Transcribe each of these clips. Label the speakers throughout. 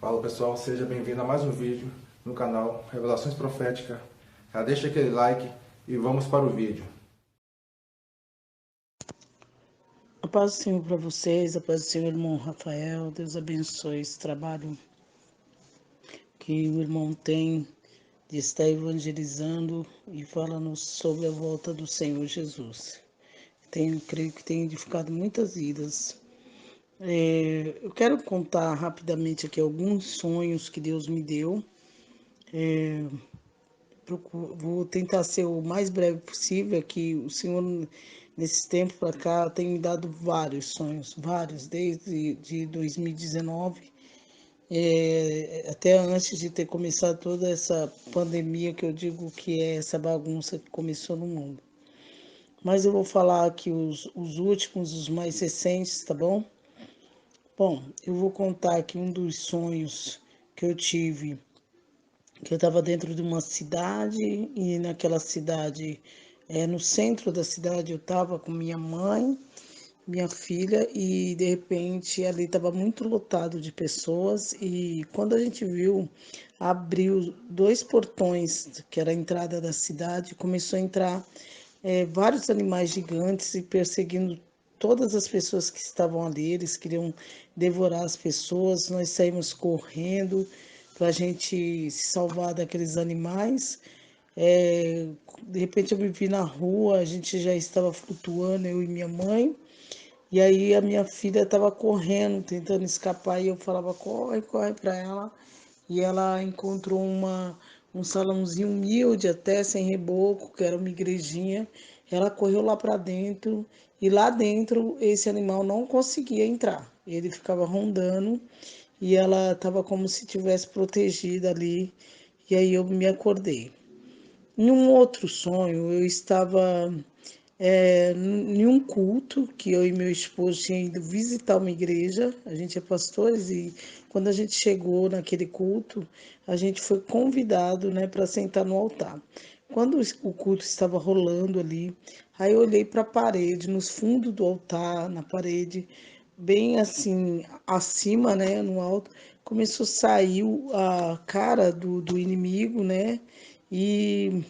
Speaker 1: Fala pessoal, seja bem-vindo a mais um vídeo no canal Revelações Proféticas. Já deixa aquele like e vamos para o vídeo.
Speaker 2: A paz do Senhor para vocês, a paz do Senhor, irmão Rafael. Deus abençoe esse trabalho que o irmão tem de estar evangelizando e falando sobre a volta do Senhor Jesus. Creio que tem edificado muitas vidas. Eu quero contar rapidamente aqui alguns sonhos que Deus me deu. Vou tentar ser o mais breve possível, que o Senhor, nesse tempo para cá, tem me dado vários sonhos, vários, desde de 2019, até antes de ter começado toda essa pandemia, que eu digo que é essa bagunça que começou no mundo. Mas eu vou falar aqui os últimos, os mais recentes, tá bom? Bom, eu vou contar aqui um dos sonhos que eu tive, que eu estava dentro de uma cidade e naquela cidade, no centro da cidade, eu estava com minha mãe, minha filha, e de repente ali estava muito lotado de pessoas, e quando a gente viu, abriu dois portões, que era a entrada da cidade, começou a entrar vários animais gigantes e perseguindo todas as pessoas que estavam ali. Eles queriam devorar as pessoas. Nós saímos correndo para a gente se salvar daqueles animais. De repente eu me vi na rua, a gente já estava flutuando, eu e minha mãe. E aí a minha filha estava correndo, tentando escapar, e eu falava, corre, corre para ela. E ela encontrou um salãozinho humilde, até sem reboco, que era uma igrejinha. Ela correu lá para dentro, e lá dentro esse animal não conseguia entrar. Ele ficava rondando, e ela estava como se tivesse protegida ali. E aí eu me acordei. Em um outro sonho, eu estava em um culto que eu e meu esposo tinha ido visitar uma igreja. A gente é pastores, e quando a gente chegou naquele culto, a gente foi convidado, né, para sentar no altar. Quando o culto estava rolando ali, aí eu olhei para a parede, nos fundos do altar, na parede, bem assim, acima, né, no alto, começou a sair a cara do inimigo, né, e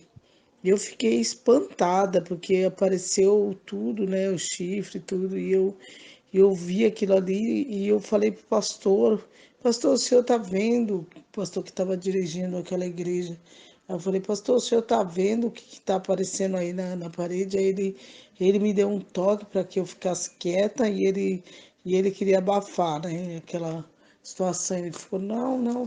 Speaker 2: eu fiquei espantada, porque apareceu tudo, né, o chifre, tudo, e eu vi aquilo ali, e eu falei pro pastor, pastor, o senhor tá vendo, o pastor que estava dirigindo aquela igreja, eu falei, pastor, o senhor tá vendo o que está aparecendo aí na parede? Aí ele me deu um toque para que eu ficasse quieta, e ele queria abafar, né, aquela situação. Ele falou, não, não,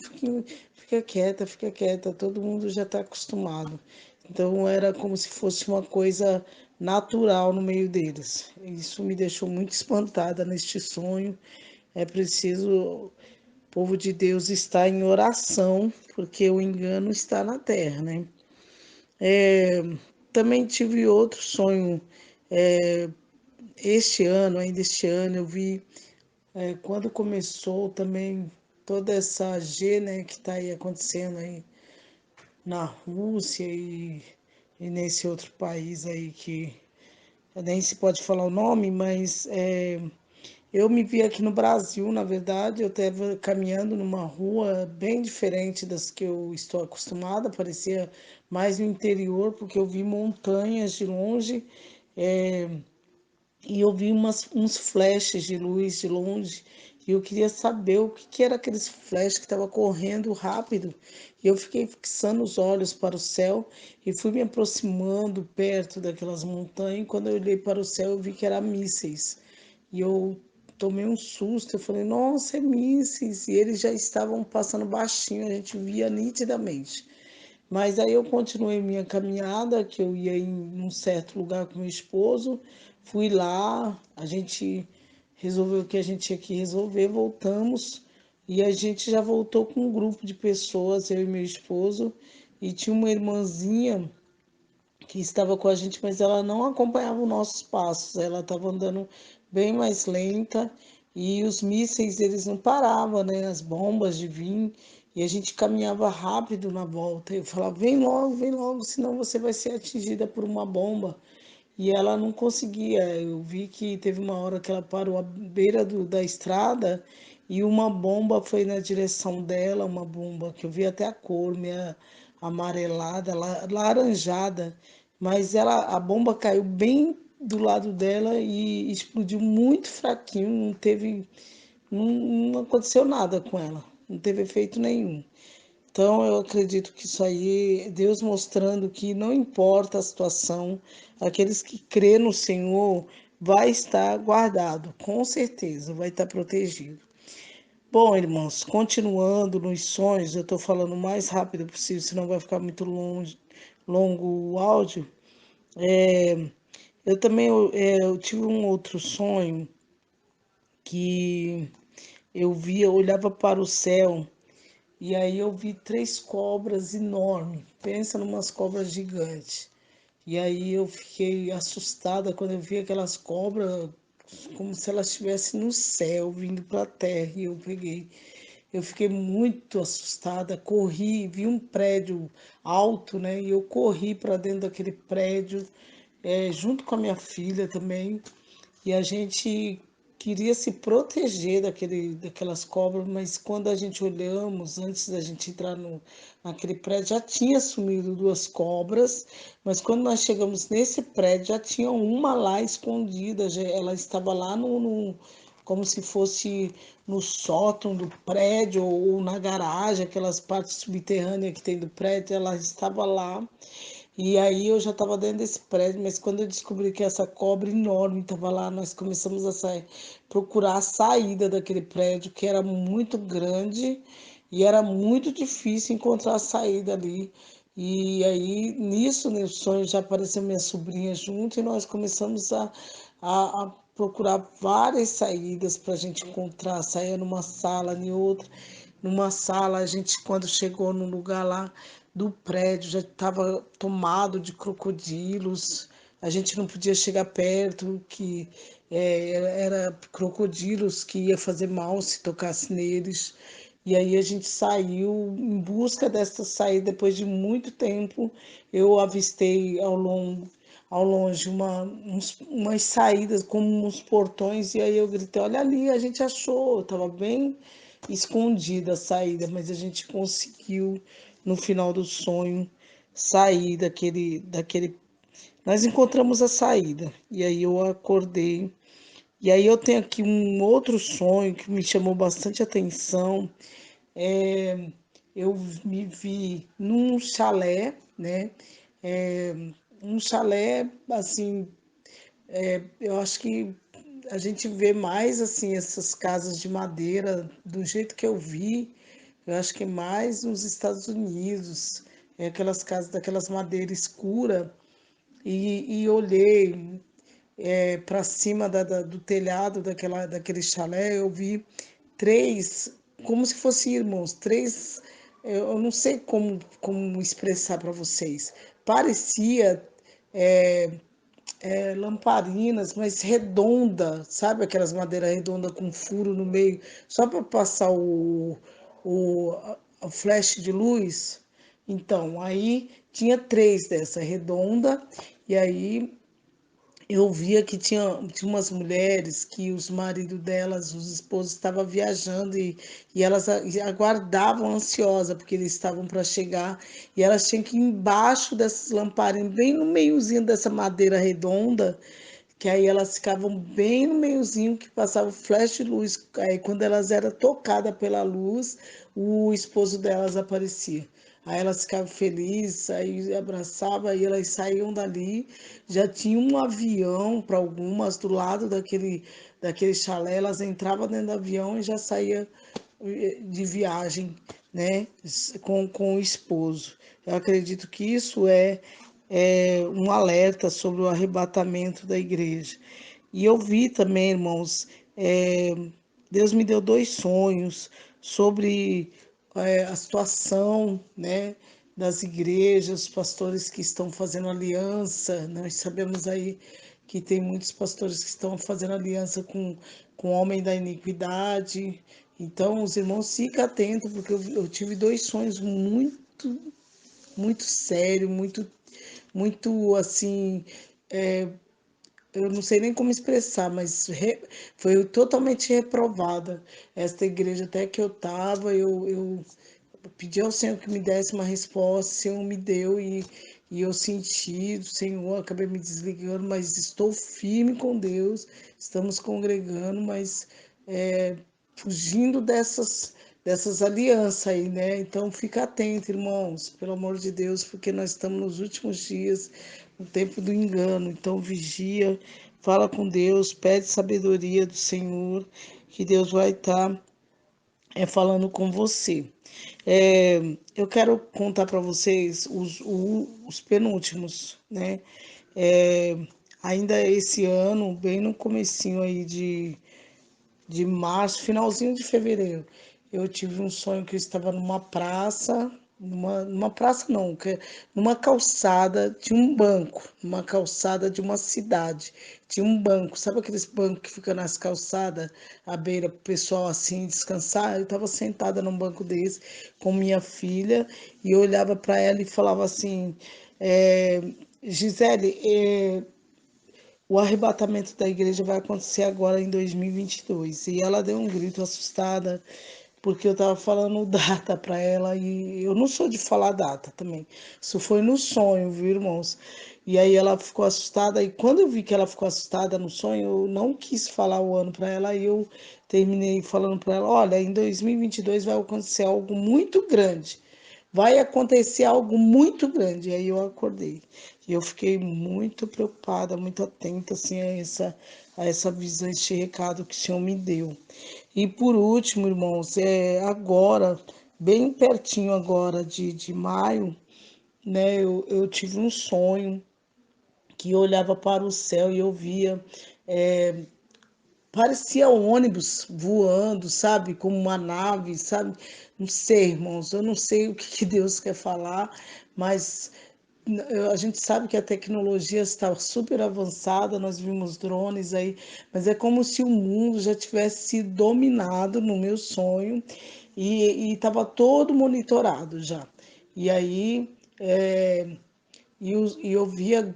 Speaker 2: fica quieta, todo mundo já está acostumado. Então era como se fosse uma coisa natural no meio deles. Isso me deixou muito espantada neste sonho. É preciso o povo de Deus estar em oração, porque o engano está na terra, né? Também tive outro sonho ainda este ano, eu vi quando começou também toda essa G, né, que está aí acontecendo aí na Rússia e nesse outro país aí que nem se pode falar o nome, mas eu me vi aqui no Brasil. Na verdade, eu estava caminhando numa rua bem diferente das que eu estou acostumada, parecia mais no interior, porque eu vi montanhas de longe, é, e eu vi uns flashes de luz de longe, e eu queria saber o que era aqueles flashes que estavam correndo rápido. E eu fiquei fixando os olhos para o céu e fui me aproximando perto daquelas montanhas. E quando eu olhei para o céu, eu vi que eram mísseis. E eu tomei um susto, eu falei, nossa, é mísseis. E eles já estavam passando baixinho, a gente via nitidamente. Mas aí eu continuei minha caminhada, que eu ia em um certo lugar com meu esposo, fui lá, a gente resolveu o que a gente tinha que resolver, voltamos, e a gente já voltou com um grupo de pessoas, eu e meu esposo, e tinha uma irmãzinha que estava com a gente, mas ela não acompanhava os nossos passos, ela estava andando bem mais lenta, e os mísseis eles não paravam, né? As bombas de vir, e a gente caminhava rápido na volta. Eu falava, vem logo, senão você vai ser atingida por uma bomba. E ela não conseguia. Eu vi que teve uma hora que ela parou à beira da estrada, e uma bomba foi na direção dela, uma bomba que eu vi até a cor, meio amarelada, laranjada, mas a bomba caiu bem do lado dela e explodiu muito fraquinho, não aconteceu nada com ela, não teve efeito nenhum. Então, eu acredito que isso aí é Deus mostrando que não importa a situação, aqueles que crê no Senhor vai estar guardado, com certeza, vai estar protegido. Bom, irmãos, continuando nos sonhos, eu estou falando o mais rápido possível, senão vai ficar muito longo o áudio. É, eu também eu tive um outro sonho que eu olhava para o céu. E aí eu vi três cobras enormes. Pensa numas cobras gigantes. E aí eu fiquei assustada quando eu vi aquelas cobras, como se elas estivessem no céu, vindo para a terra. E eu fiquei muito assustada, corri, vi um prédio alto, né? E eu corri para dentro daquele prédio, junto com a minha filha também. E a gente queria se proteger daquelas cobras, mas quando a gente olhamos, antes da gente entrar naquele prédio, já tinha sumido duas cobras, mas quando nós chegamos nesse prédio, já tinha uma lá escondida, ela estava lá como se fosse no sótão do prédio ou na garagem, aquelas partes subterrâneas que tem do prédio, ela estava lá. E aí eu já estava dentro desse prédio, mas quando eu descobri que essa cobra enorme estava lá, nós começamos a procurar a saída daquele prédio, que era muito grande e era muito difícil encontrar a saída ali. E aí, nisso, no sonho, já apareceu minha sobrinha junto e nós começamos a procurar várias saídas para a gente encontrar, saía numa sala, em outra. Numa sala, a gente, quando chegou no lugar lá do prédio, já estava tomado de crocodilos, a gente não podia chegar perto, que era crocodilos que ia fazer mal se tocasse neles. E aí a gente saiu em busca dessa saída. Depois de muito tempo, eu avistei ao longe umas saídas, como uns portões, e aí eu gritei, olha ali, a gente achou, estava bem escondida a saída, mas a gente conseguiu, no final do sonho, sair daquele. Nós encontramos a saída, e aí eu acordei. E aí eu tenho aqui um outro sonho que me chamou bastante atenção. É, eu me vi num chalé, né? É, um chalé, assim, eu acho que a gente vê mais assim essas casas de madeira do jeito que eu vi, eu acho que é mais nos Estados Unidos, aquelas casas daquelas madeira escura e olhei para cima do telhado daquele chalé, eu vi três, como se fossem irmãos, três, eu não sei como expressar para vocês, parecia lamparinas, mas redonda, sabe aquelas madeiras redondas com furo no meio, só para passar o flash de luz. Então, aí tinha três dessa redonda, e aí eu via que tinha umas mulheres que os maridos delas, os esposos, estavam viajando e elas aguardavam ansiosa, porque eles estavam para chegar, e elas tinham que ir embaixo dessas lamparinas, bem no meiozinho dessa madeira redonda, que aí elas ficavam bem no meiozinho que passava o flash de luz. Aí quando elas eram tocadas pela luz, o esposo delas aparecia. Aí elas ficavam felizes, aí abraçavam, aí elas saíam dali. Já tinha um avião para algumas do lado daquele chalé, elas entravam dentro do avião e já saía de viagem, né, com o esposo. Eu acredito que isso é um alerta sobre o arrebatamento da igreja. E eu vi também, irmãos, Deus me deu dois sonhos sobre a situação, né, das igrejas, os pastores que estão fazendo aliança. Nós sabemos aí que tem muitos pastores que estão fazendo aliança com o homem da iniquidade. Então, os irmãos, fiquem atentos, porque eu tive dois sonhos muito sérios, muito assim, eu não sei nem como expressar, mas foi totalmente reprovada. Esta igreja até que eu estava, eu pedi ao Senhor que me desse uma resposta, o Senhor me deu e eu senti do Senhor, acabei me desligando, mas estou firme com Deus, estamos congregando, mas fugindo dessas alianças aí, né? Então fica atento, irmãos, pelo amor de Deus, porque nós estamos nos últimos dias, no tempo do engano. Então vigia, fala com Deus, pede sabedoria do Senhor, que Deus vai estar falando com você. Eu quero contar para vocês os penúltimos, né? É, ainda esse ano, bem no comecinho aí de março, finalzinho de fevereiro, eu tive um sonho que eu estava numa praça, numa praça não, numa calçada, tinha um banco, numa calçada de uma cidade, tinha um banco, sabe aqueles bancos que ficam nas calçadas, à beira, para o pessoal assim descansar? Eu estava sentada num banco desse com minha filha e eu olhava para ela e falava assim, Gisele, o arrebatamento da igreja vai acontecer agora em 2022. E ela deu um grito assustada, porque eu estava falando data para ela e eu não sou de falar data também. Isso foi no sonho, viu, irmãos? E aí ela ficou assustada e quando eu vi que ela ficou assustada no sonho, eu não quis falar o ano para ela e eu terminei falando para ela, olha, em 2022 vai acontecer algo muito grande. Vai acontecer algo muito grande. E aí eu acordei. E eu fiquei muito preocupada, muito atenta assim, a essa visão, esse recado que o Senhor me deu. E por último, irmãos, agora, bem pertinho agora de maio, né, eu tive um sonho que eu olhava para o céu e eu via, parecia um ônibus voando, sabe, como uma nave, sabe? Não sei, irmãos, eu não sei o que Deus quer falar, mas a gente sabe que a tecnologia está super avançada, nós vimos drones aí, mas é como se o mundo já tivesse sido dominado no meu sonho e estava todo monitorado já. E aí eu via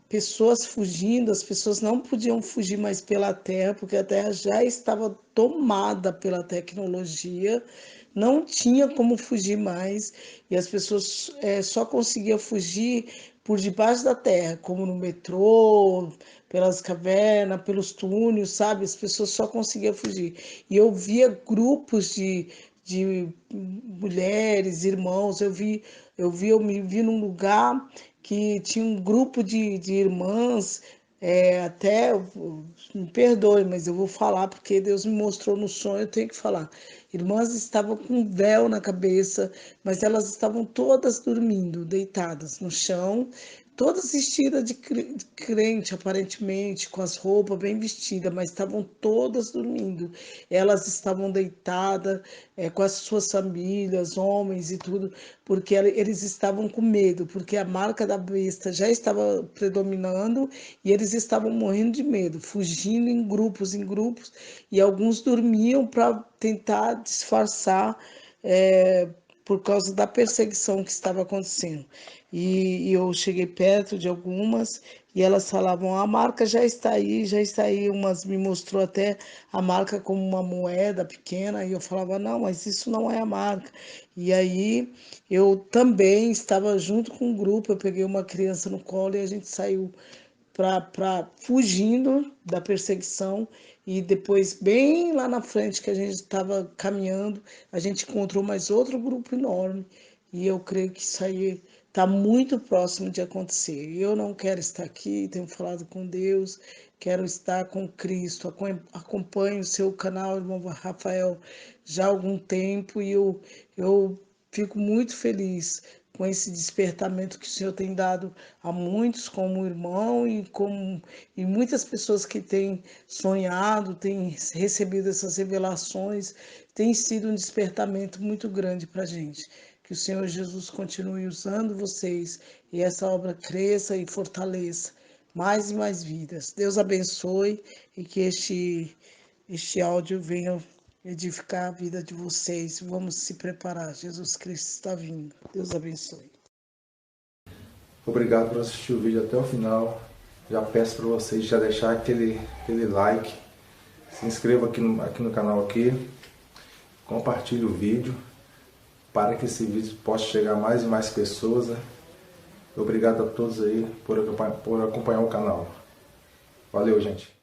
Speaker 2: pessoas fugindo, as pessoas não podiam fugir mais pela terra, porque a terra já estava tomada pela tecnologia, não tinha como fugir mais, e as pessoas só conseguiam fugir por debaixo da terra, como no metrô, pelas cavernas, pelos túneis, sabe? As pessoas só conseguiam fugir. E eu via grupos de mulheres, irmãos, eu me vi num lugar que tinha um grupo de irmãs, até, me perdoe, mas eu vou falar porque Deus me mostrou no sonho, eu tenho que falar. Irmãs estavam com um véu na cabeça, mas elas estavam todas dormindo, deitadas no chão, todas vestidas de crente, aparentemente, com as roupas bem vestidas, mas estavam todas dormindo. Elas estavam deitadas, com as suas famílias, homens e tudo, porque eles estavam com medo, porque a marca da besta já estava predominando e eles estavam morrendo de medo, fugindo em grupos, e alguns dormiam para tentar disfarçar, por causa da perseguição que estava acontecendo. E eu cheguei perto de algumas e elas falavam: a marca já está aí, já está aí. Umas me mostrou até a marca como uma moeda pequena e eu falava: não, mas isso não é a marca. E aí eu também estava junto com um grupo, eu peguei uma criança no colo e a gente saiu para fugindo da perseguição e depois bem lá na frente que a gente estava caminhando, a gente encontrou mais outro grupo enorme e eu creio que isso aí está muito próximo de acontecer. Eu não quero estar aqui, tenho falado com Deus, quero estar com Cristo. Acompanho o seu canal, irmão Rafael, já há algum tempo e eu fico muito feliz com esse despertamento que o Senhor tem dado a muitos como irmão e muitas pessoas que têm sonhado, têm recebido essas revelações, tem sido um despertamento muito grande para a gente. Que o Senhor Jesus continue usando vocês e essa obra cresça e fortaleça mais e mais vidas. Deus abençoe e que este áudio venha edificar a vida de vocês. Vamos se preparar. Jesus Cristo está vindo. Deus abençoe.
Speaker 1: Obrigado por assistir o vídeo até o final. já peço para vocês já deixar aquele like, se inscreva aqui no canal aqui, compartilhe o vídeo para que esse vídeo possa chegar a mais e mais pessoas, né? Obrigado a todos aí por acompanhar o canal. Valeu, gente!